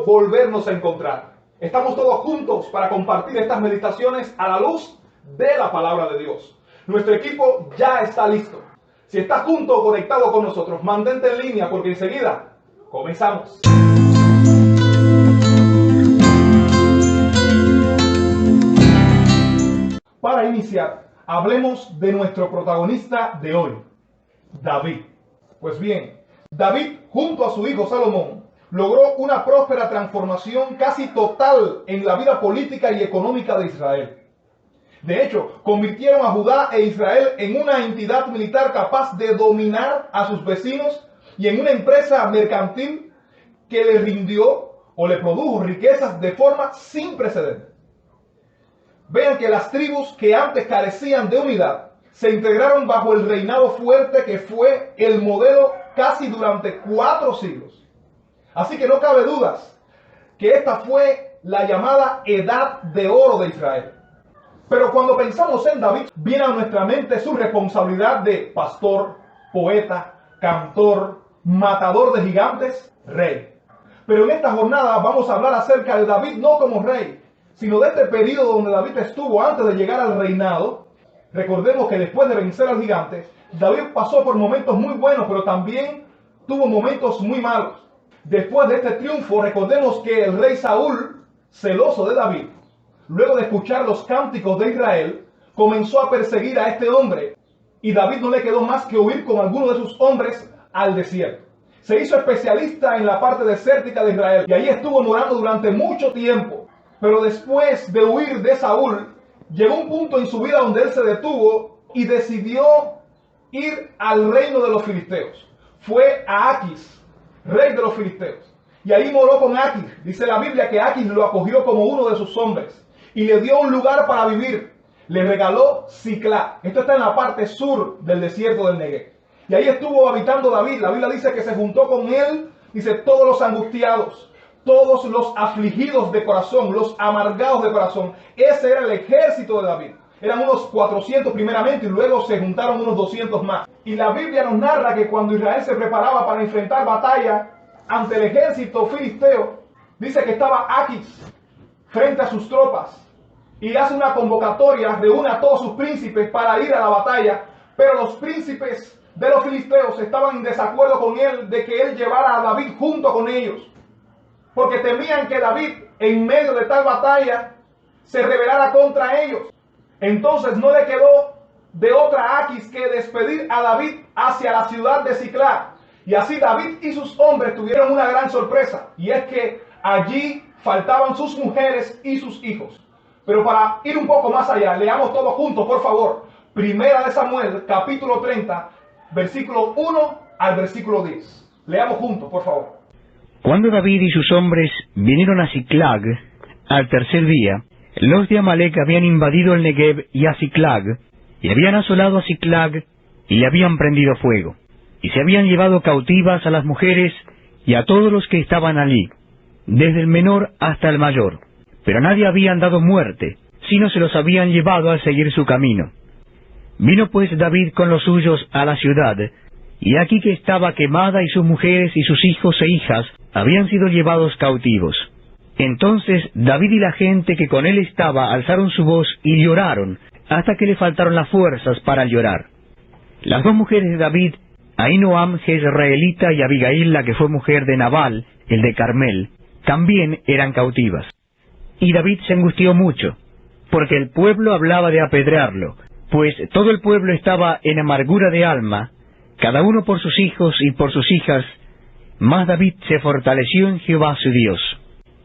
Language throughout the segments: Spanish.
pronto volvernos a encontrar. Estamos todos juntos para compartir estas meditaciones a la luz de la palabra de Dios. Nuestro equipo ya está listo. Si estás junto o conectado con nosotros, mantente en línea porque enseguida comenzamos. Para iniciar, hablemos de nuestro protagonista de hoy, David. Pues bien, David, junto a su hijo Salomón, logró una próspera transformación casi total en la vida política y económica de Israel. De hecho, convirtieron a Judá e Israel en una entidad militar capaz de dominar a sus vecinos y en una empresa mercantil que le rindió o le produjo riquezas de forma sin precedentes. Vean que las tribus que antes carecían de unidad se integraron bajo el reinado fuerte que fue el modelo casi durante 4 siglos. Así que no cabe dudas que esta fue la llamada Edad de Oro de Israel. Pero cuando pensamos en David, viene a nuestra mente su responsabilidad de pastor, poeta, cantor, matador de gigantes, rey. Pero en esta jornada vamos a hablar acerca de David no como rey, sino de este periodo donde David estuvo antes de llegar al reinado. Recordemos que después de vencer al gigante, David pasó por momentos muy buenos, pero también tuvo momentos muy malos. Después de este triunfo, recordemos que el rey Saúl, celoso de David, luego de escuchar los cánticos de Israel, comenzó a perseguir a este hombre. Y David no le quedó más que huir con algunos de sus hombres al desierto. Se hizo especialista en la parte desértica de Israel y allí estuvo morando durante mucho tiempo. Pero después de huir de Saúl, llegó un punto en su vida donde él se detuvo y decidió ir al reino de los filisteos. Fue a Aquis, rey de los filisteos. Y ahí moró con Aquis. Dice la Biblia que Aquis lo acogió como uno de sus hombres y le dio un lugar para vivir. Le regaló Siclá. Esto está en la parte sur del desierto del Negev. Y ahí estuvo habitando David. La Biblia dice que se juntó con él, dice, todos los angustiados, todos los afligidos de corazón, los amargados de corazón. Ese era el ejército de David. Eran unos 400 primeramente y luego se juntaron unos 200 más. Y la Biblia nos narra que cuando Israel se preparaba para enfrentar batalla ante el ejército filisteo, dice que estaba Aquis frente a sus tropas y hace una convocatoria, reúne a todos sus príncipes para ir a la batalla, pero los príncipes de los filisteos estaban en desacuerdo con él de que él llevara a David junto con ellos, porque temían que David en medio de tal batalla se rebelara contra ellos. Entonces no le quedó de otra a Aquis que despedir a David hacia la ciudad de Siclá. Y así David y sus hombres tuvieron una gran sorpresa, y es que allí faltaban sus mujeres y sus hijos. Pero para ir un poco más allá, leamos todos juntos, por favor. Primera de Samuel, capítulo 30, versículo 1 al versículo 10. Leamos juntos, por favor. Cuando David y sus hombres vinieron a Siclag, al tercer día, los de Amalec habían invadido el Negev y a Siclag, y habían asolado a Siclag, y le habían prendido fuego, y se habían llevado cautivas a las mujeres y a todos los que estaban allí, desde el menor hasta el mayor. Pero a nadie habían dado muerte, sino se los habían llevado al seguir su camino. Vino pues David con los suyos a la ciudad, y aquí que estaba quemada y sus mujeres y sus hijos e hijas habían sido llevados cautivos. Entonces David y la gente que con él estaba alzaron su voz y lloraron, hasta que le faltaron las fuerzas para llorar. Las 2 mujeres de David, Ahinoam jezreelita y Abigail, la que fue mujer de Nabal, el de Carmel, también eran cautivas. Y David se angustió mucho, porque el pueblo hablaba de apedrearlo, pues todo el pueblo estaba en amargura de alma, cada uno por sus hijos y por sus hijas. Mas David se fortaleció en Jehová su Dios.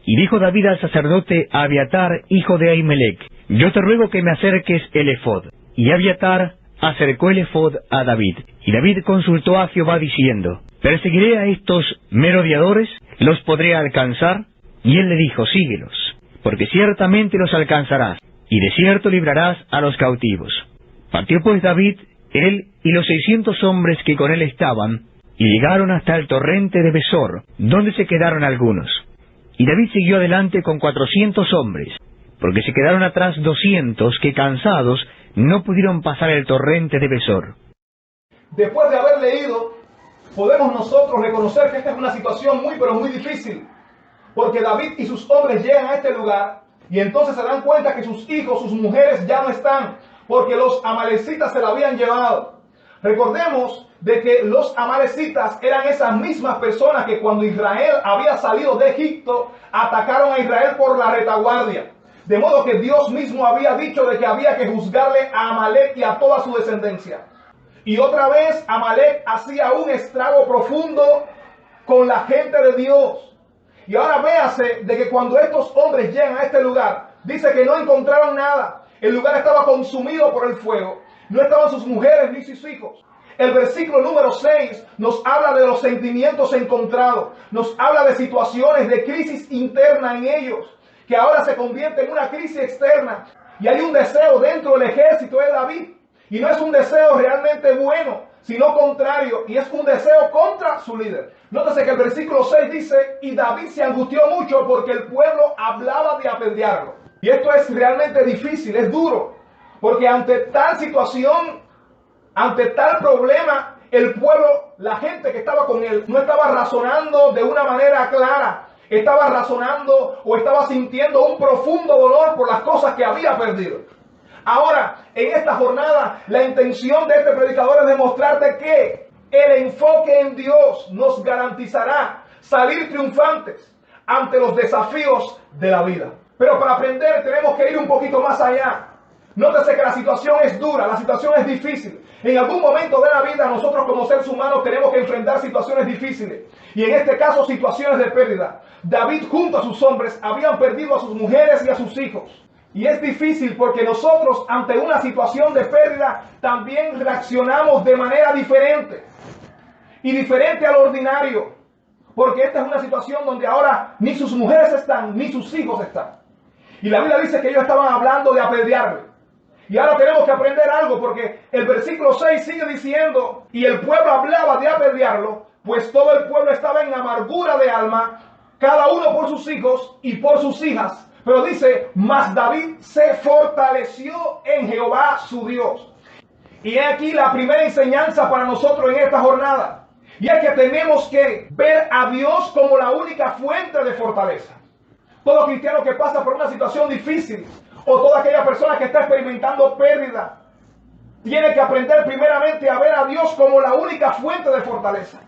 Y dijo David al sacerdote Abiatar, hijo de Ahimelech: yo te ruego que me acerques el efod. Y Abiatar acercó el efod a David. Y David consultó a Jehová diciendo: ¿perseguiré a estos merodeadores? ¿Los podré alcanzar? Y él le dijo: síguelos, porque ciertamente los alcanzarás, y de cierto librarás a los cautivos. Partió pues David, él y los 600 hombres que con él estaban, y llegaron hasta el torrente de Besor, donde se quedaron algunos. Y David siguió adelante con 400 hombres, porque se quedaron atrás 200 que, cansados, no pudieron pasar el torrente de Besor. Después de haber leído, podemos nosotros reconocer que esta es una situación muy pero muy difícil. Porque David y sus hombres llegan a este lugar y entonces se dan cuenta que sus hijos, sus mujeres ya no están, porque los amalecitas se la habían llevado. Recordemos de que los amalecitas eran esas mismas personas que cuando Israel había salido de Egipto, atacaron a Israel por la retaguardia. De modo que Dios mismo había dicho de que había que juzgarle a Amalek y a toda su descendencia. Y otra vez Amalek hacía un estrago profundo con la gente de Dios. Y ahora véase de que cuando estos hombres llegan a este lugar, dice que no encontraron nada. El lugar estaba consumido por el fuego. No estaban sus mujeres ni sus hijos. El versículo número 6 nos habla de los sentimientos encontrados. Nos habla de situaciones de crisis interna en ellos, que ahora se convierte en una crisis externa. Y hay un deseo dentro del ejército de David. Y no es un deseo realmente bueno, sino contrario. Y es un deseo contra su líder. Nótese que el versículo 6 dice, y David se angustió mucho porque el pueblo hablaba de apedrearlo. Y esto es realmente difícil, es duro. Porque ante tal situación, ante tal problema, el pueblo, la gente que estaba con él, no estaba razonando de una manera clara. Estaba razonando o estaba sintiendo un profundo dolor por las cosas que había perdido. Ahora, en esta jornada, la intención de este predicador es demostrarte que el enfoque en Dios nos garantizará salir triunfantes ante los desafíos de la vida. Pero para aprender tenemos que ir un poquito más allá. Nótese que la situación es dura, la situación es difícil. En algún momento de la vida nosotros como seres humanos tenemos que enfrentar situaciones difíciles. Y en este caso situaciones de pérdida. David junto a sus hombres habían perdido a sus mujeres y a sus hijos. Y es difícil porque nosotros ante una situación de pérdida también reaccionamos de manera diferente. Y diferente al ordinario. Porque esta es una situación donde ahora ni sus mujeres están, ni sus hijos están. Y la Biblia dice que ellos estaban hablando de apedrearle. Y ahora tenemos que aprender algo porque el versículo 6 sigue diciendo, y el pueblo hablaba de apedrearlo, pues todo el pueblo estaba en amargura de alma, cada uno por sus hijos y por sus hijas. Pero dice, mas David se fortaleció en Jehová su Dios. Y he aquí la primera enseñanza para nosotros en esta jornada. Y es que tenemos que ver a Dios como la única fuente de fortaleza. Todo cristiano que pasa por una situación difícil, o toda aquella persona que está experimentando pérdida, tiene que aprender primeramente a ver a Dios como la única fuente de fortaleza.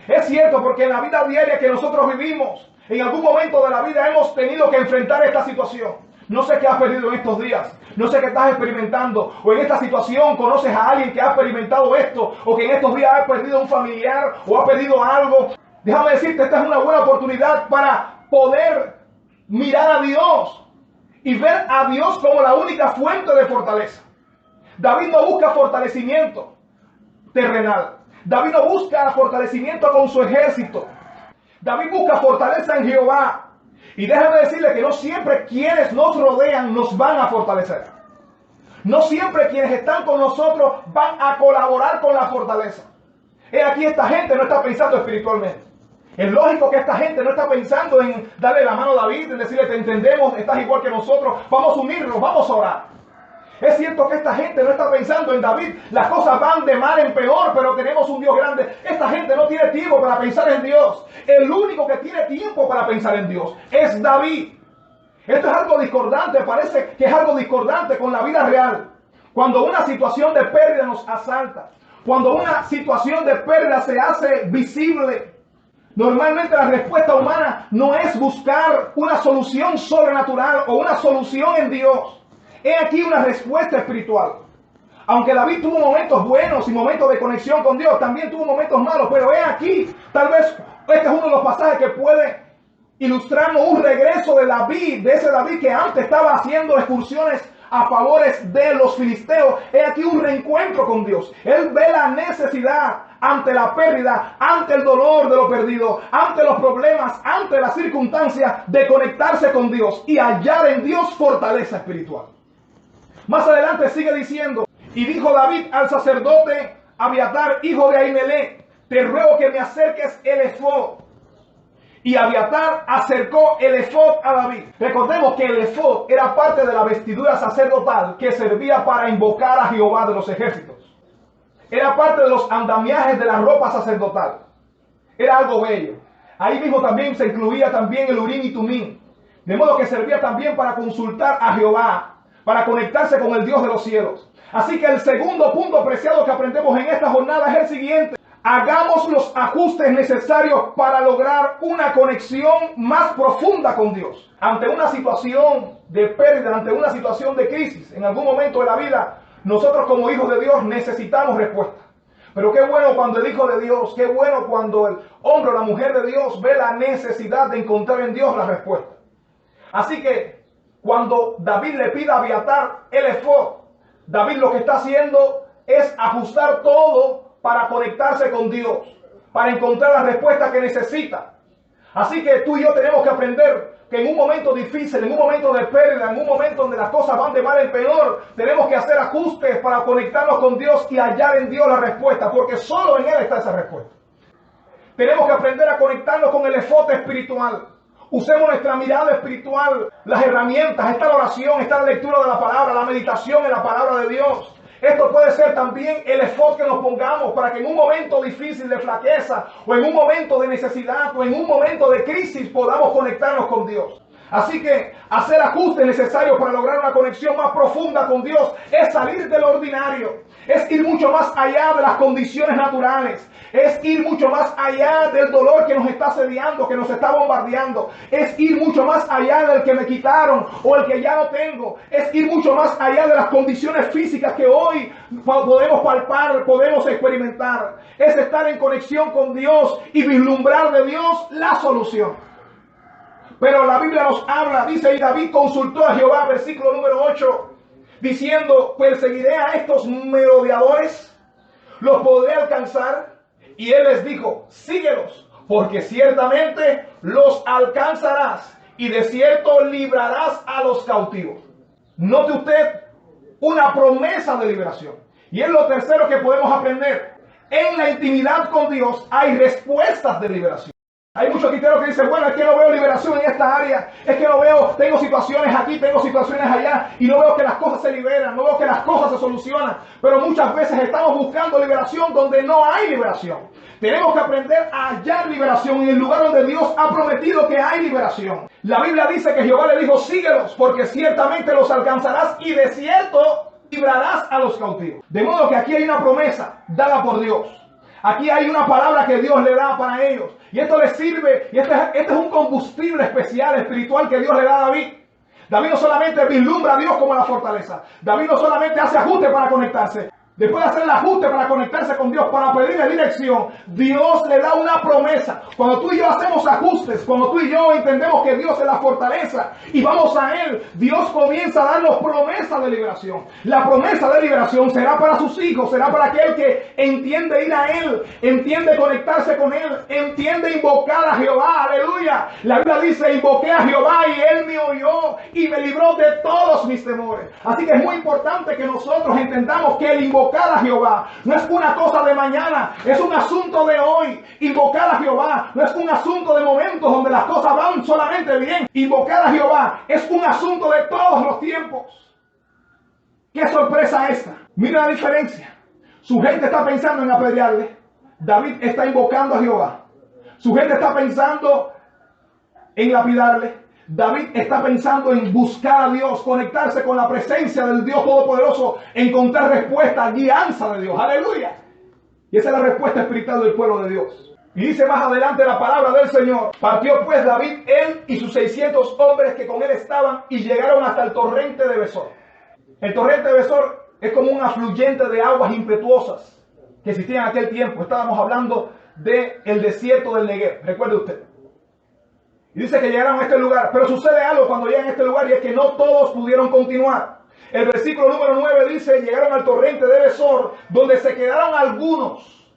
Es cierto, porque en la vida diaria que nosotros vivimos, en algún momento de la vida hemos tenido que enfrentar esta situación. No sé qué has perdido en estos días, no sé qué estás experimentando, o en esta situación conoces a alguien que ha experimentado esto, o que en estos días ha perdido un familiar, o ha perdido algo. Déjame decirte, esta es una buena oportunidad para poder mirar a Dios y ver a Dios como la única fuente de fortaleza. David no busca fortalecimiento terrenal. David no busca fortalecimiento con su ejército. David busca fortaleza en Jehová. Y déjame decirle que no siempre quienes nos rodean nos van a fortalecer. No siempre quienes están con nosotros van a colaborar con la fortaleza. Aquí esta gente no está pensando espiritualmente. Es lógico que esta gente no está pensando en darle la mano a David, en decirle, te entendemos, estás igual que nosotros, vamos a unirnos, vamos a orar. Es cierto que esta gente no está pensando en David, las cosas van de mal en peor, pero tenemos un Dios grande. Esta gente no tiene tiempo para pensar en Dios. El único que tiene tiempo para pensar en Dios es David. Esto es algo discordante, parece que es algo discordante con la vida real. Cuando una situación de pérdida nos asalta, cuando una situación de pérdida se hace visible, normalmente la respuesta humana no es buscar una solución sobrenatural o una solución en Dios. He aquí una respuesta espiritual. Aunque David tuvo momentos buenos y momentos de conexión con Dios, también tuvo momentos malos, pero he aquí, tal vez este es uno de los pasajes que puede ilustrarnos un regreso de David, de ese David que antes estaba haciendo excursiones a favores de los filisteos. He aquí un reencuentro con Dios. Él ve la necesidad ante la pérdida, ante el dolor de lo perdido, ante los problemas, ante las circunstancias de conectarse con Dios y hallar en Dios fortaleza espiritual. Más adelante sigue diciendo, y dijo David al sacerdote Abiatar, hijo de Ahimelech, te ruego que me acerques el efod. Y Abiatar acercó el efod a David. Recordemos que el efod era parte de la vestidura sacerdotal que servía para invocar a Jehová de los ejércitos. Era parte de los andamiajes de la ropa sacerdotal. Era algo bello. Ahí mismo también se incluía también el Urim y Tumim. De modo que servía también para consultar a Jehová, para conectarse con el Dios de los cielos. Así que el segundo punto preciado que aprendemos en esta jornada es el siguiente. Hagamos los ajustes necesarios para lograr una conexión más profunda con Dios. Ante una situación de pérdida, ante una situación de crisis, en algún momento de la vida, nosotros como hijos de Dios necesitamos respuesta. Pero qué bueno cuando el Hijo de Dios, qué bueno cuando el hombre o la mujer de Dios ve la necesidad de encontrar en Dios la respuesta. Así que cuando David le pide a Abiatar el efod, David lo que está haciendo es ajustar todo para conectarse con Dios, para encontrar la respuesta que necesita. Así que tú y yo tenemos que aprender que en un momento difícil, en un momento de pérdida, en un momento donde las cosas van de mal en peor, tenemos que hacer ajustes para conectarnos con Dios y hallar en Dios la respuesta, porque solo en Él está esa respuesta. Tenemos que aprender a conectarnos con el efod espiritual. Usemos nuestra mirada espiritual, las herramientas, está la oración, está la lectura de la palabra, la meditación en la palabra de Dios. Esto puede ser también el esfuerzo que nos pongamos para que en un momento difícil de flaqueza o en un momento de necesidad o en un momento de crisis podamos conectarnos con Dios. Así que hacer ajustes necesarios para lograr una conexión más profunda con Dios es salir del ordinario, es ir mucho más allá de las condiciones naturales, es ir mucho más allá del dolor que nos está asediando, que nos está bombardeando, es ir mucho más allá del que me quitaron o el que ya no tengo, es ir mucho más allá de las condiciones físicas que hoy podemos palpar, podemos experimentar, es estar en conexión con Dios y vislumbrar de Dios la solución. Pero la Biblia nos habla, dice, y David consultó a Jehová, versículo número 8, diciendo, perseguiré a estos merodeadores, los podré alcanzar. Y él les dijo, síguelos, porque ciertamente los alcanzarás y de cierto librarás a los cautivos. Note usted una promesa de liberación. Y es lo tercero que podemos aprender. En la intimidad con Dios hay respuestas de liberación. Hay muchos cristianos que dicen, bueno, es que no veo liberación en esta área, es que no veo, tengo situaciones aquí, tengo situaciones allá, y no veo que las cosas se liberan, no veo que las cosas se solucionan. Pero muchas veces estamos buscando liberación donde no hay liberación. Tenemos que aprender a hallar liberación en el lugar donde Dios ha prometido que hay liberación. La Biblia dice que Jehová le dijo, síguelos, porque ciertamente los alcanzarás y de cierto librarás a los cautivos. De modo que aquí hay una promesa dada por Dios. Aquí hay una palabra que Dios le da para ellos. Y esto les sirve, y este es un combustible especial, espiritual que Dios le da a David. David no solamente vislumbra a Dios como la fortaleza. David no solamente hace ajuste para conectarse. Después de hacer el ajuste para conectarse con Dios, para pedirle dirección, Dios le da una promesa. Cuando tú y yo hacemos ajustes, cuando tú y yo entendemos que Dios es la fortaleza y vamos a Él, Dios comienza a darnos promesa de liberación. La promesa de liberación será para sus hijos, será para aquel que entiende ir a Él, entiende conectarse con Él, entiende invocar a Jehová. Aleluya. La Biblia dice, invoqué a Jehová y Él me oyó y me libró de todos mis temores. Así que es muy importante que nosotros entendamos que el invocar a Jehová no es una cosa de mañana, es un asunto de hoy. Invocar a Jehová no es un asunto de momentos donde las cosas van solamente bien. Invocar a Jehová es un asunto de todos los tiempos. ¡Qué sorpresa esta! Mira la diferencia. Su gente está pensando en apedrearle. David está invocando a Jehová. Su gente está pensando en lapidarle. David está pensando en buscar a Dios, conectarse con la presencia del Dios Todopoderoso, encontrar respuesta, guianza de Dios. ¡Aleluya! Y esa es la respuesta espiritual del pueblo de Dios. Y dice más adelante la palabra del Señor. Partió pues David, él y sus 600 hombres que con él estaban, y llegaron hasta el torrente de Besor. El torrente de Besor es como un afluyente de aguas impetuosas que existía en aquel tiempo. Estábamos hablando del desierto del Negev. Recuerde usted. Y dice que llegaron a este lugar, pero sucede algo cuando llegan a este lugar y es que no todos pudieron continuar. El versículo número 9 dice, llegaron al torrente de Besor, donde se quedaron algunos.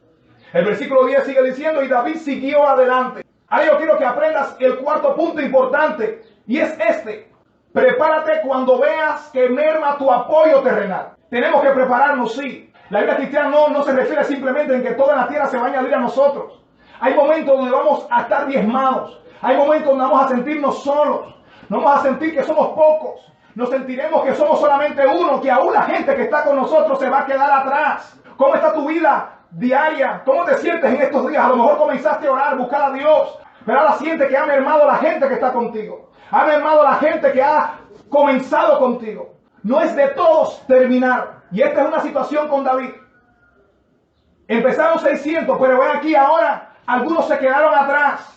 El versículo 10 sigue diciendo, y David siguió adelante. Ahora yo quiero que aprendas el cuarto punto importante, y es este. Prepárate cuando veas que merma tu apoyo terrenal. Tenemos que prepararnos, sí. La vida cristiana no se refiere simplemente en que toda la tierra se va a añadir a nosotros. Hay momentos donde vamos a estar diezmados. Hay momentos donde vamos a sentirnos solos. Nos vamos a sentir que somos pocos. Nos sentiremos que somos solamente uno, que aún la gente que está con nosotros se va a quedar atrás. ¿Cómo está tu vida diaria? ¿Cómo te sientes en estos días? A lo mejor comenzaste a orar, buscar a Dios. Pero ahora siente que ha mermado la gente que está contigo. Ha mermado la gente que ha comenzado contigo. No es de todos terminar. Y esta es una situación con David. Empezaron 600, pero ven aquí ahora, algunos se quedaron atrás.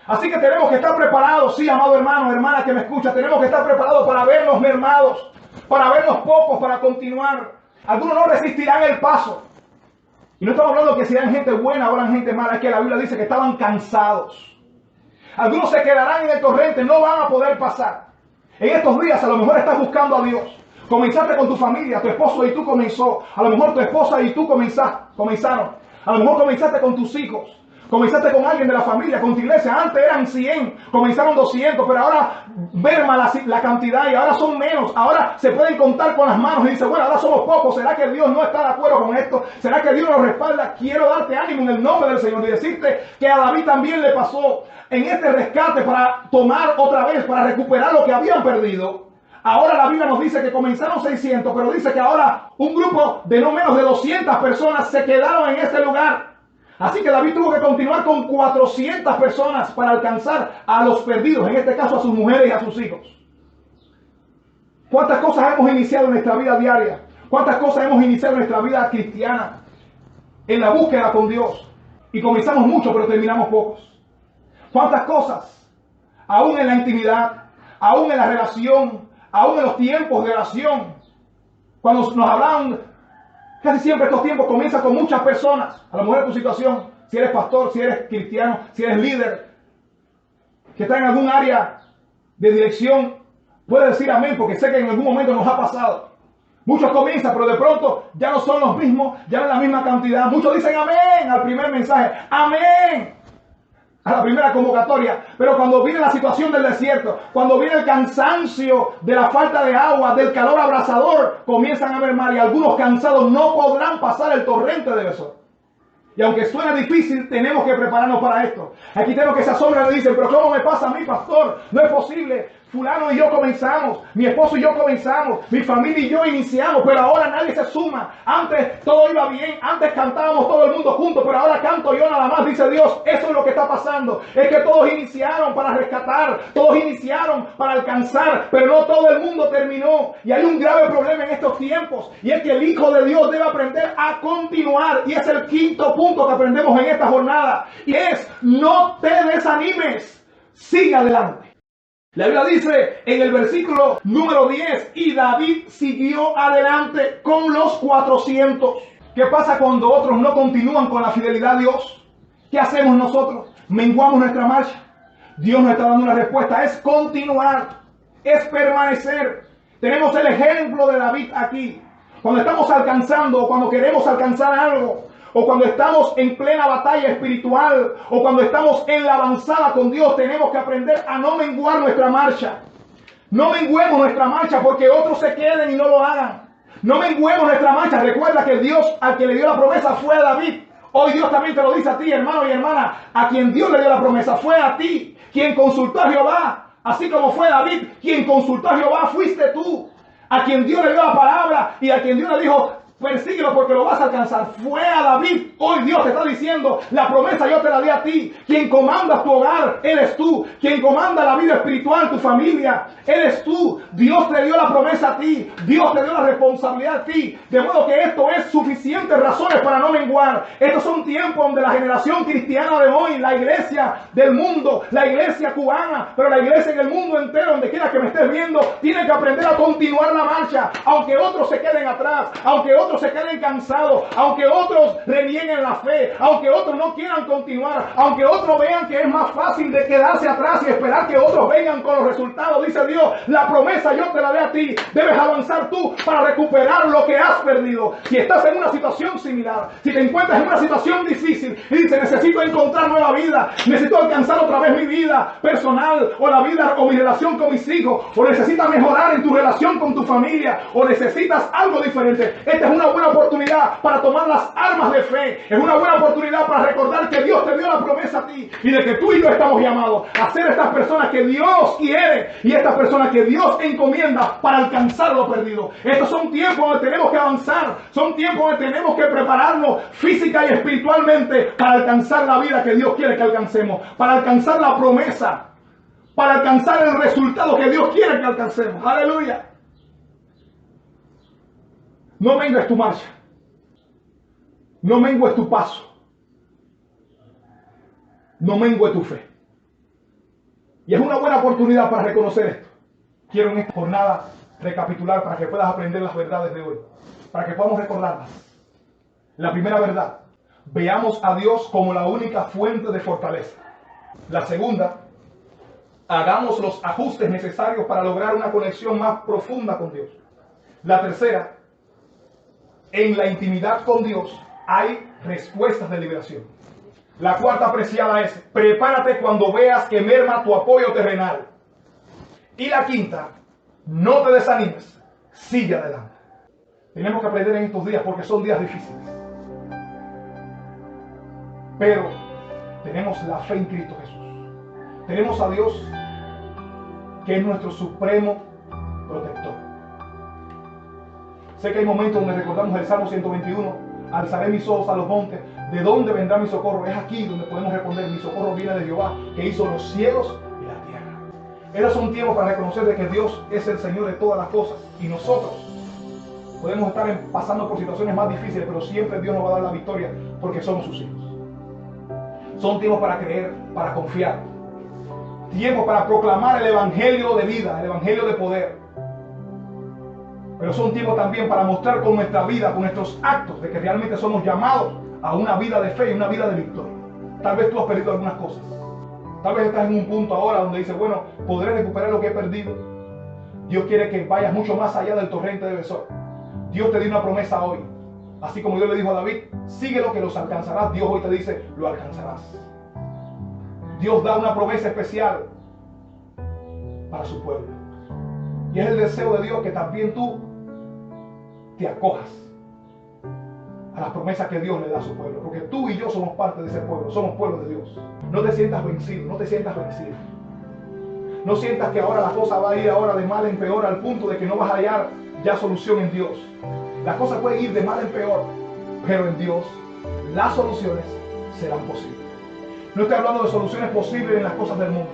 Así que tenemos que estar preparados, sí, amado hermano, hermana que me escucha, tenemos que estar preparados para vernos mermados, para vernos pocos, para continuar. Algunos no resistirán el paso. Y no estamos hablando que si eran gente buena o eran gente mala, es que la Biblia dice que estaban cansados. Algunos se quedarán en el torrente, no van a poder pasar. En estos días a lo mejor estás buscando a Dios. Comenzaste con tu familia, tu esposo y tú comenzó. A lo mejor tu esposa y tú comenzaron. A lo mejor comenzaste con tus hijos. Comenzaste con alguien de la familia, con tu iglesia. Antes eran 100, comenzaron 200, pero ahora merma la cantidad y ahora son menos. Ahora se pueden contar con las manos y dice, bueno, ahora somos pocos. ¿Será que Dios no está de acuerdo con esto? ¿Será que Dios nos respalda? Quiero darte ánimo en el nombre del Señor y decirte que a David también le pasó en este rescate para tomar otra vez, para recuperar lo que habían perdido. Ahora la Biblia nos dice que comenzaron 600, pero dice que ahora un grupo de no menos de 200 personas se quedaron en este lugar. Así que David tuvo que continuar con 400 personas para alcanzar a los perdidos, en este caso a sus mujeres y a sus hijos. ¿Cuántas cosas hemos iniciado en nuestra vida diaria? ¿Cuántas cosas hemos iniciado en nuestra vida cristiana? En la búsqueda con Dios. Y comenzamos mucho, pero terminamos pocos. ¿Cuántas cosas? Aún en la intimidad, aún en la relación, aún en los tiempos de oración. Cuando nos hablan, casi siempre estos tiempos comienzan con muchas personas. A lo mejor en tu situación, si eres pastor, si eres cristiano, si eres líder, que está en algún área de dirección, puede decir amén, porque sé que en algún momento nos ha pasado. Muchos comienzan, pero de pronto ya no son los mismos, ya no es la misma cantidad. Muchos dicen amén al primer mensaje, amén a la primera convocatoria, pero cuando viene la situación del desierto, cuando viene el cansancio de la falta de agua, del calor abrasador, comienzan a mermar y algunos cansados no podrán pasar el torrente de Besor. Y aunque suena difícil, tenemos que prepararnos para esto. Aquí tengo que se asombran y dicen, pero ¿cómo me pasa a mí, pastor? No es posible. Fulano y yo comenzamos, mi esposo y yo comenzamos, mi familia y yo iniciamos, pero ahora nadie se suma. Antes todo iba bien, antes cantábamos todo el mundo juntos, pero ahora canto yo nada más, dice Dios. Eso es lo que está pasando. Es que todos iniciaron para rescatar, todos iniciaron para alcanzar, pero no todo el mundo terminó. Y hay un grave problema en estos tiempos, y es que el Hijo de Dios debe aprender a continuar. Y es el quinto punto que aprendemos en esta jornada, y es: no te desanimes, sigue adelante. La Biblia dice en el versículo número 10, y David siguió adelante con los 400. ¿Qué pasa cuando otros no continúan con la fidelidad a Dios? ¿Qué hacemos nosotros? Menguamos nuestra marcha. Dios nos está dando una respuesta, es continuar, es permanecer. Tenemos el ejemplo de David aquí. Cuando estamos alcanzando, o cuando queremos alcanzar algo, o cuando estamos en plena batalla espiritual, o cuando estamos en la avanzada con Dios, tenemos que aprender a no menguar nuestra marcha. No menguemos nuestra marcha porque otros se queden y no lo hagan. No menguemos nuestra marcha. Recuerda que Dios al que le dio la promesa fue a David. Hoy Dios también te lo dice a ti, hermano y hermana. A quien Dios le dio la promesa fue a ti. Quien consultó a Jehová, así como fue David, quien consultó a Jehová fuiste tú. A quien Dios le dio la palabra y a quien Dios le dijo: persíguelo porque lo vas a alcanzar, fue a David. Hoy Dios te está diciendo: la promesa yo te la di a ti. Quien comanda tu hogar eres tú. Quien comanda la vida espiritual, tu familia, eres tú. Dios te dio la promesa a ti. Dios te dio la responsabilidad a ti. De modo que esto es suficientes razones para no menguar. Estos son tiempos donde la generación cristiana de hoy, la iglesia del mundo, la iglesia cubana, pero la iglesia en el mundo entero, donde quiera que me estés viendo, tiene que aprender a continuar la marcha. Aunque otros se queden atrás, aunque otros se queden cansados, aunque otros renieguen la fe, aunque otros no quieran continuar, aunque otros vean que es más fácil de quedarse atrás y esperar que otros vengan con los resultados, dice Dios: la promesa yo te la di a ti. Debes avanzar tú para recuperar lo que has perdido. Si estás en una situación similar, si te encuentras en una situación difícil y dices: necesito encontrar nueva vida, necesito alcanzar otra vez mi vida personal, o la vida o mi relación con mis hijos, o necesitas mejorar en tu relación con tu familia, o necesitas algo diferente, esta es una una buena oportunidad para tomar las armas de fe. Es una buena oportunidad para recordar que Dios te dio la promesa a ti y de que tú y yo estamos llamados a ser estas personas que Dios quiere y estas personas que Dios encomienda para alcanzar lo perdido. Estos son tiempos donde tenemos que avanzar, son tiempos donde tenemos que prepararnos física y espiritualmente para alcanzar la vida que Dios quiere que alcancemos, para alcanzar la promesa, para alcanzar el resultado que Dios quiere que alcancemos. Aleluya. No mengues tu marcha, no mengues tu paso, no mengues tu fe. Y es una buena oportunidad para reconocer esto. Quiero en esta jornada recapitular para que puedas aprender las verdades de hoy, para que podamos recordarlas. La primera verdad, veamos a Dios como la única fuente de fortaleza. La segunda, hagamos los ajustes necesarios para lograr una conexión más profunda con Dios. La tercera, en la intimidad con Dios hay respuestas de liberación. La cuarta apreciada es, prepárate cuando veas que merma tu apoyo terrenal. Y la quinta, no te desanimes, sigue adelante. Tenemos que aprender en estos días porque son días difíciles. Pero tenemos la fe en Cristo Jesús. Tenemos a Dios que es nuestro supremo protector. Sé que hay momentos donde recordamos el Salmo 121, alzaré mis ojos a los montes, ¿de dónde vendrá mi socorro? Es aquí donde podemos responder, mi socorro viene de Jehová, que hizo los cielos y la tierra. Esos son tiempos para reconocer de que Dios es el Señor de todas las cosas y nosotros podemos estar pasando por situaciones más difíciles, pero siempre Dios nos va a dar la victoria porque somos sus hijos. Son tiempos para creer, para confiar, tiempos para proclamar el evangelio de vida, el evangelio de poder. Pero son tiempos también para mostrar con nuestra vida, con nuestros actos, de que realmente somos llamados a una vida de fe y una vida de victoria. Tal vez tú has perdido algunas cosas. Tal vez estás en un punto ahora donde dices, bueno, podré recuperar lo que he perdido. Dios quiere que vayas mucho más allá del torrente de Besor. Dios te dio una promesa hoy. Así como Dios le dijo a David, síguelo que los alcanzarás. Dios hoy te dice, lo alcanzarás. Dios da una promesa especial para su pueblo. Y es el deseo de Dios que también tú te acojas a las promesas que Dios le da a su pueblo, porque tú y yo somos parte de ese pueblo, somos pueblo de Dios. No te sientas vencido, no te sientas vencido. No sientas que ahora la cosa va a ir ahora de mal en peor al punto de que no vas a hallar ya solución en Dios. Las cosas pueden ir de mal en peor, pero en Dios las soluciones serán posibles. No estoy hablando de soluciones posibles en las cosas del mundo.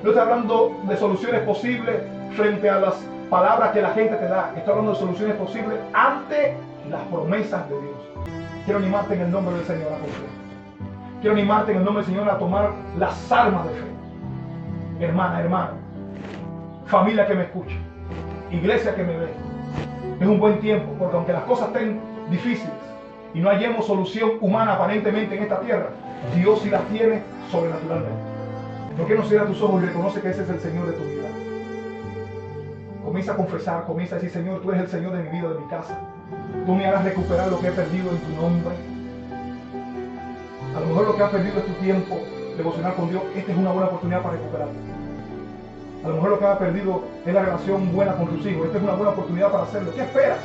No estoy hablando de soluciones posibles frente a las palabras que la gente te da. Estoy hablando de soluciones posibles ante las promesas de Dios. Quiero animarte en el nombre del Señor a confiar. Quiero animarte en el nombre del Señor a tomar las armas de fe. Hermana, hermano, familia que me escucha, iglesia que me ve. Es un buen tiempo, porque aunque las cosas estén difíciles y no hallemos solución humana aparentemente en esta tierra, Dios sí las tiene sobrenaturalmente. ¿Por qué no cierras tus ojos y reconoce que ese es el Señor de tu vida? Comienza a confesar, comienza a decir, Señor, tú eres el Señor de mi vida, de mi casa. Tú me harás recuperar lo que he perdido en tu nombre. A lo mejor lo que has perdido es tu tiempo devocional con Dios. Esta es una buena oportunidad para recuperarlo. A lo mejor lo que has perdido es la relación buena con tus hijos. Esta es una buena oportunidad para hacerlo. ¿Qué esperas?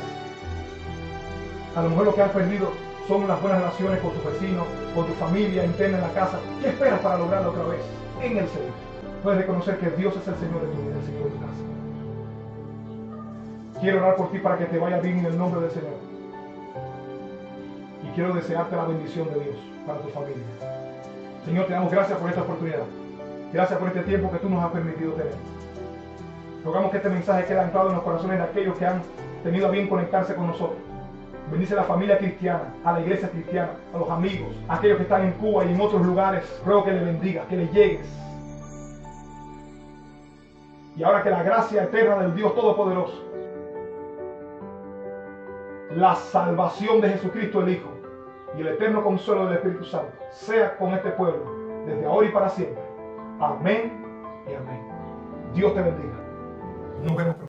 A lo mejor lo que has perdido son las buenas relaciones con tus vecinos, con tu familia interna en la casa. ¿Qué esperas para lograrlo otra vez en el Señor? Puedes reconocer que Dios es el Señor de tu vida, el Señor de tu casa. Quiero orar por ti para que te vaya bien en el nombre del Señor. Y quiero desearte la bendición de Dios para tu familia. Señor, te damos gracias por esta oportunidad. Gracias por este tiempo que tú nos has permitido tener. Rogamos que este mensaje quede anclado en los corazones de aquellos que han tenido a bien conectarse con nosotros. Bendice a la familia cristiana, a la iglesia cristiana, a los amigos, a aquellos que están en Cuba y en otros lugares. Ruego que le bendigas, que le llegues. Y ahora que la gracia eterna del Dios Todopoderoso, la salvación de Jesucristo el Hijo y el eterno consuelo del Espíritu Santo sea con este pueblo desde ahora y para siempre. Amén y amén. Dios te bendiga. Nos vemos pronto.